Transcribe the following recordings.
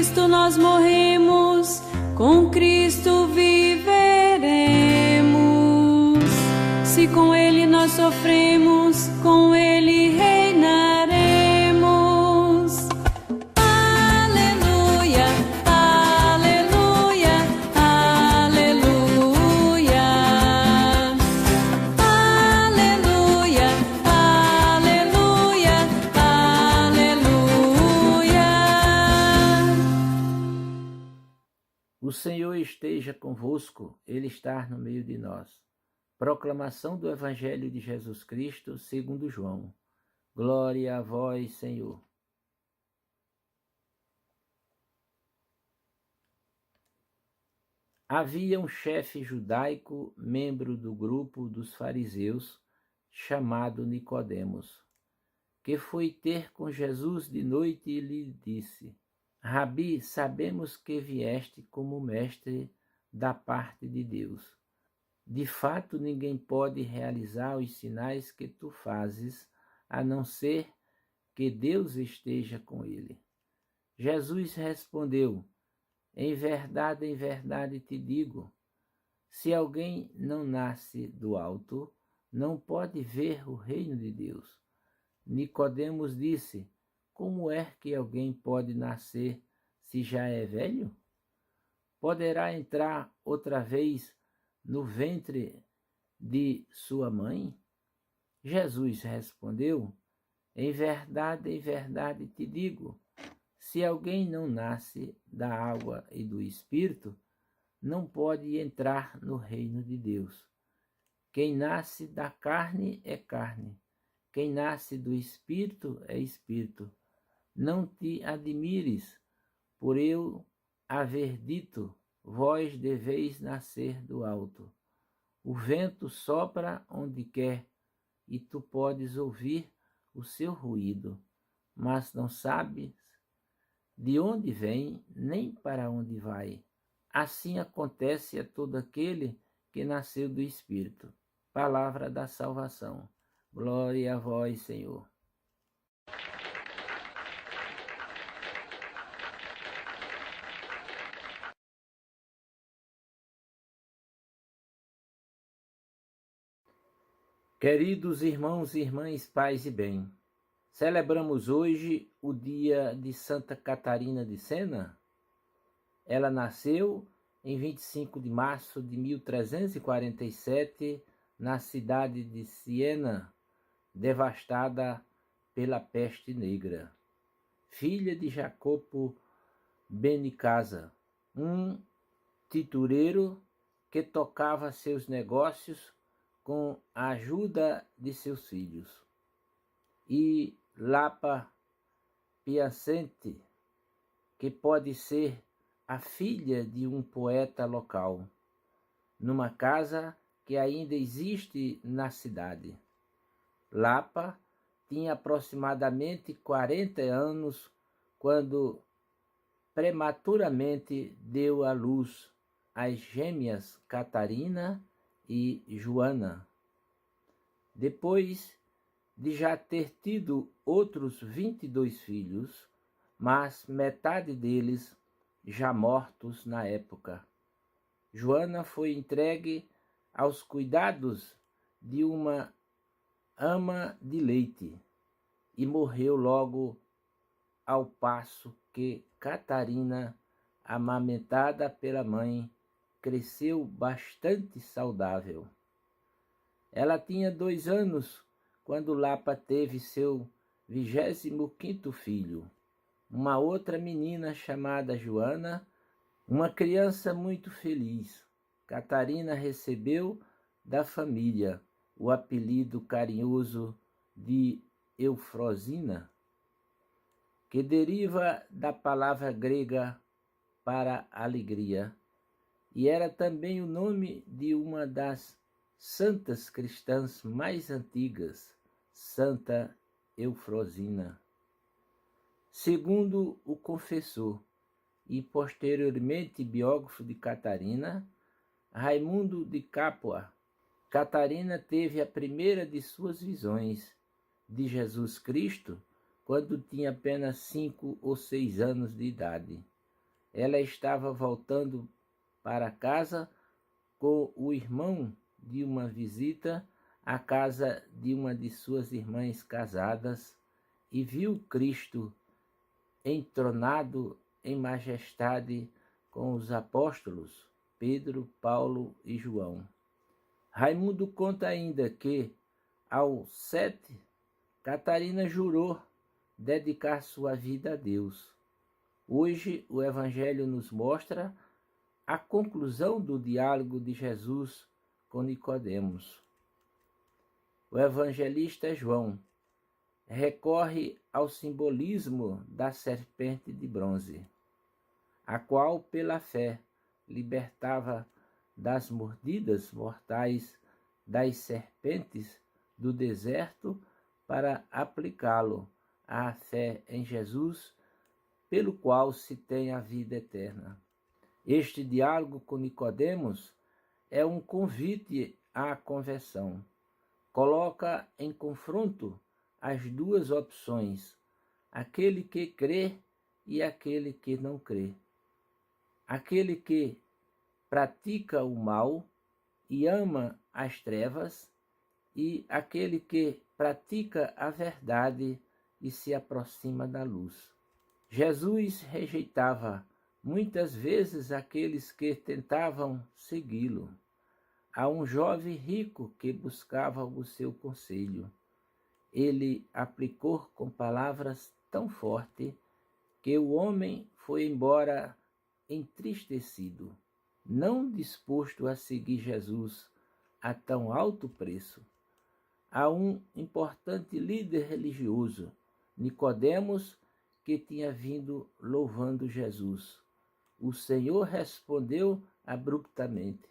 Cristo nós morremos, com Cristo viveremos. Se com Ele nós sofremos, com Ele reinaremos. Aleluia, aleluia, aleluia. Aleluia, aleluia, aleluia. O Senhor esteja convosco, Ele está no meio de nós. Proclamação do Evangelho de Jesus Cristo segundo João. Glória a vós, Senhor. Havia um chefe judaico, membro do grupo dos fariseus, chamado Nicodemos, que foi ter com Jesus de noite e lhe disse: Rabi, sabemos que vieste como mestre da parte de Deus. De fato, ninguém pode realizar os sinais que tu fazes, a não ser que Deus esteja com ele. Jesus respondeu: em verdade te digo, se alguém não nasce do alto, não pode ver o reino de Deus. Nicodemos disse: como é que alguém pode nascer se já é velho? Poderá entrar outra vez no ventre de sua mãe? Jesus respondeu: em verdade te digo, se alguém não nasce da água e do Espírito, não pode entrar no reino de Deus. Quem nasce da carne é carne, quem nasce do Espírito é Espírito. Não te admires por eu haver dito: vós deveis nascer do alto. O vento sopra onde quer, e tu podes ouvir o seu ruído, mas não sabes de onde vem, nem para onde vai. Assim acontece a todo aquele que nasceu do Espírito. Palavra da salvação. Glória a vós, Senhor. Queridos irmãos e irmãs, paz e bem, celebramos hoje o dia de Santa Catarina de Sena. Ela nasceu em 25 de março de 1347, na cidade de Siena, devastada pela peste negra. Filha de Jacopo Benicasa, um tintureiro que tocava seus negócios com a ajuda de seus filhos, e Lapa Piacente, que pode ser a filha de um poeta local, numa casa que ainda existe na cidade. Lapa tinha aproximadamente 40 anos quando prematuramente deu à luz as gêmeas Catarina e Joana. Depois de já ter tido outros 22 filhos, mas metade deles já mortos na época, Joana foi entregue aos cuidados de uma ama de leite e morreu logo, ao passo que Catarina, amamentada pela mãe, cresceu bastante saudável. Ela tinha 2 anos quando Lapa teve seu 25º filho, uma outra menina chamada Joana, uma criança muito feliz. Catarina recebeu da família o apelido carinhoso de Eufrosina, que deriva da palavra grega para alegria, e era também o nome de uma das santas cristãs mais antigas, Santa Eufrosina. Segundo o confessor e posteriormente biógrafo de Catarina, Raimundo de Capua, Catarina teve a primeira de suas visões de Jesus Cristo quando tinha apenas 5 ou 6 anos de idade. ela estava voltando para casa com o irmão de uma visita à casa de uma de suas irmãs casadas e viu Cristo entronado em majestade com os apóstolos Pedro, Paulo e João. Raimundo conta ainda que, aos 7, Catarina jurou dedicar sua vida a Deus. Hoje, o Evangelho nos mostra a conclusão do diálogo de Jesus com Nicodemos. O evangelista João recorre ao simbolismo da serpente de bronze, a qual, pela fé, libertava das mordidas mortais das serpentes do deserto para aplicá-lo à fé em Jesus, pelo qual se tem a vida eterna. Este diálogo com Nicodemos é um convite à conversão. Coloca em confronto as duas opções, aquele que crê e aquele que não crê. Aquele que pratica o mal e ama as trevas, e aquele que pratica a verdade e se aproxima da luz. Jesus rejeitava muitas vezes aqueles que tentavam segui-lo. A um jovem rico que buscava o seu conselho, ele aplicou com palavras tão fortes que o homem foi embora entristecido, não disposto a seguir Jesus a tão alto preço. A um importante líder religioso, Nicodemos, que tinha vindo louvando Jesus. O Senhor respondeu abruptamente: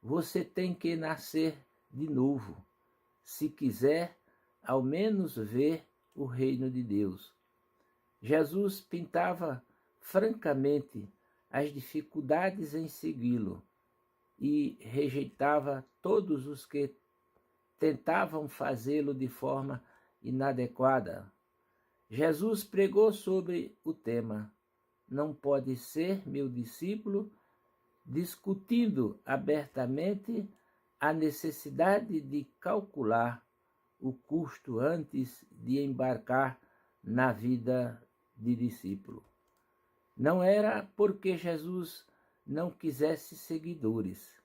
você tem que nascer de novo, se quiser ao menos ver o reino de Deus. Jesus pintava francamente as dificuldades em segui-lo e rejeitava todos os que tentavam fazê-lo de forma inadequada. Jesus pregou sobre o tema: não pode ser meu discípulo, discutindo abertamente a necessidade de calcular o custo antes de embarcar na vida de discípulo. Não era porque Jesus não quisesse seguidores.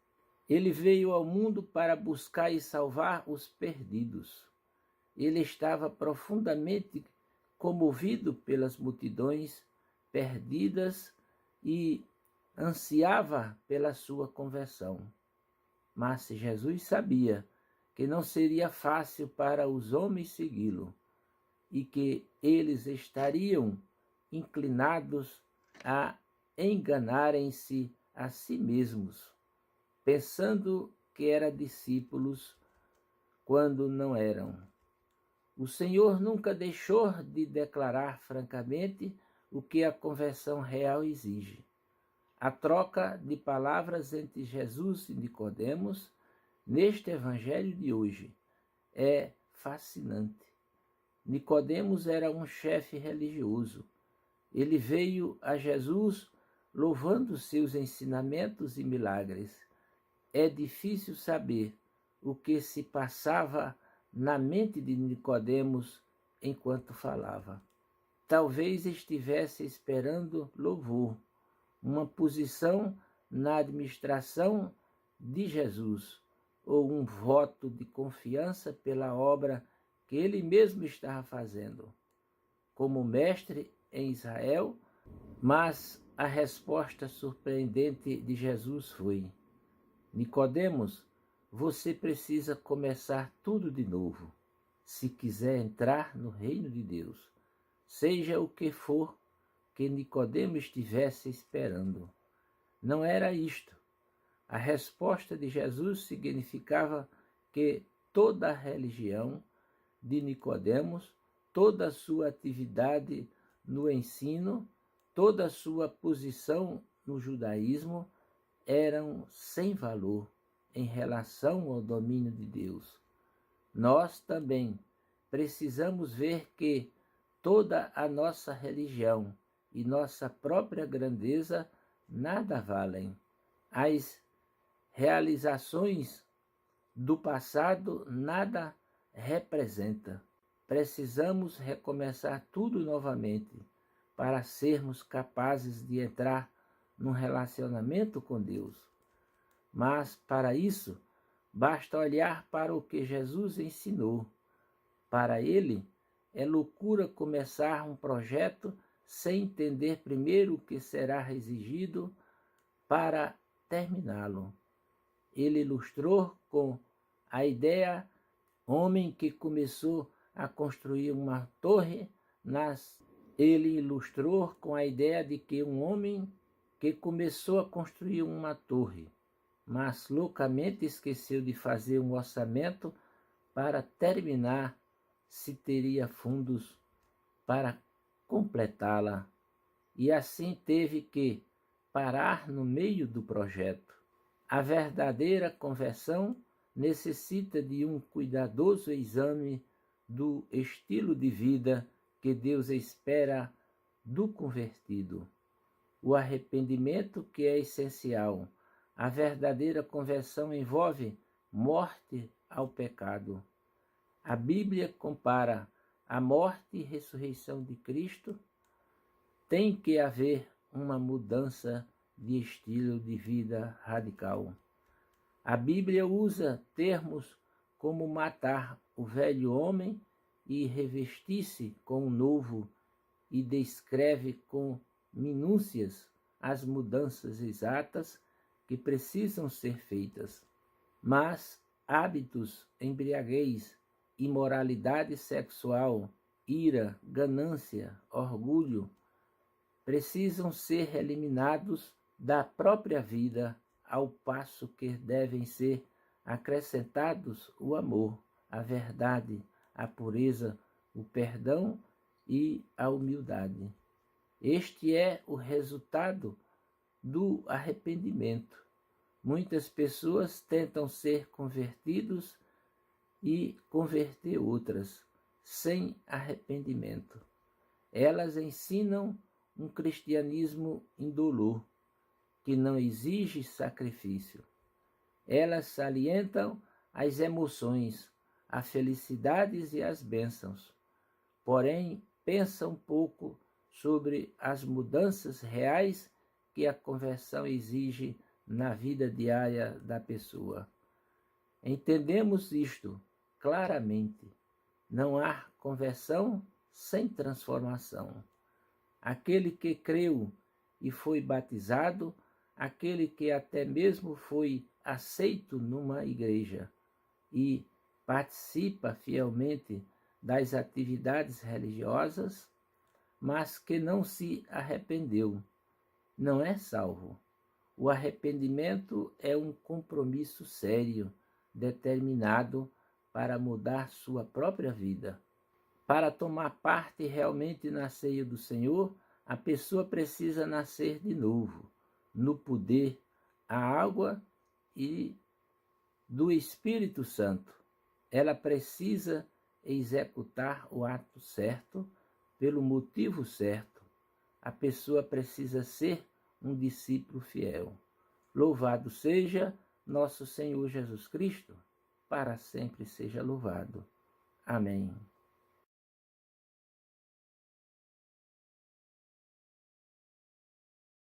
Ele veio ao mundo para buscar e salvar os perdidos. Ele estava profundamente comovido pelas multidões perdidas e ansiava pela sua conversão. Mas Jesus sabia que não seria fácil para os homens segui-lo e que eles estariam inclinados a enganarem-se a si mesmos, pensando que eram discípulos quando não eram. O Senhor nunca deixou de declarar francamente o que a conversão real exige. A troca de palavras entre Jesus e Nicodemos neste evangelho de hoje é fascinante. Nicodemos era um chefe religioso. Ele veio a Jesus louvando seus ensinamentos e milagres. É difícil saber o que se passava na mente de Nicodemos enquanto falava. Talvez estivesse esperando louvor, uma posição na administração de Jesus, ou um voto de confiança pela obra que ele mesmo estava fazendo, como mestre em Israel. Mas a resposta surpreendente de Jesus foi: Nicodemos, você precisa começar tudo de novo, se quiser entrar no reino de Deus, seja o que for que Nicodemos estivesse esperando. Não era isto. A resposta de Jesus significava que toda a religião de Nicodemos, toda a sua atividade no ensino, toda a sua posição no judaísmo eram sem valor em relação ao domínio de Deus. Nós também precisamos ver que toda a nossa religião e nossa própria grandeza nada valem. As realizações do passado nada representa. Precisamos recomeçar tudo novamente para sermos capazes de entrar num relacionamento com Deus. Mas, para isso, basta olhar para o que Jesus ensinou. Para ele, é loucura começar um projeto sem entender primeiro o que será exigido para terminá-lo. Ele ilustrou com a ideia homem que começou a construir uma torre Ele ilustrou com a ideia de que um homem que começou a construir uma torre, mas loucamente esqueceu de fazer um orçamento para terminar, se teria fundos para completá-la, e assim teve que parar no meio do projeto. A verdadeira conversão necessita de um cuidadoso exame do estilo de vida que Deus espera do convertido. O arrependimento, que é essencial. A verdadeira conversão envolve morte ao pecado. A Bíblia compara a morte e ressurreição de Cristo. Tem que haver uma mudança de estilo de vida radical. A Bíblia usa termos como matar o velho homem e revestir-se com o novo, e descreve com minúcias as mudanças exatas que precisam ser feitas. Mas hábitos, embriaguez, imoralidade sexual, ira, ganância, orgulho, precisam ser eliminados da própria vida, ao passo que devem ser acrescentados o amor, a verdade, a pureza, o perdão e a humildade. Este é o resultado do arrependimento. Muitas pessoas tentam ser convertidos e converter outras, sem arrependimento. Elas ensinam um cristianismo indolor, que não exige sacrifício. Elas salientam as emoções, as felicidades e as bênçãos, porém pensam pouco sobre as mudanças reais que a conversão exige na vida diária da pessoa. Entendemos isto claramente. Não há conversão sem transformação. Aquele que creu e foi batizado, aquele que até mesmo foi aceito numa igreja e participa fielmente das atividades religiosas, mas que não se arrependeu, não é salvo. O arrependimento é um compromisso sério, determinado para mudar sua própria vida. Para tomar parte realmente na ceia do Senhor, a pessoa precisa nascer de novo, no poder, a água e do Espírito Santo. Ela precisa executar o ato certo, pelo motivo certo. A pessoa precisa ser um discípulo fiel. Louvado seja nosso Senhor Jesus Cristo, para sempre seja louvado. Amém.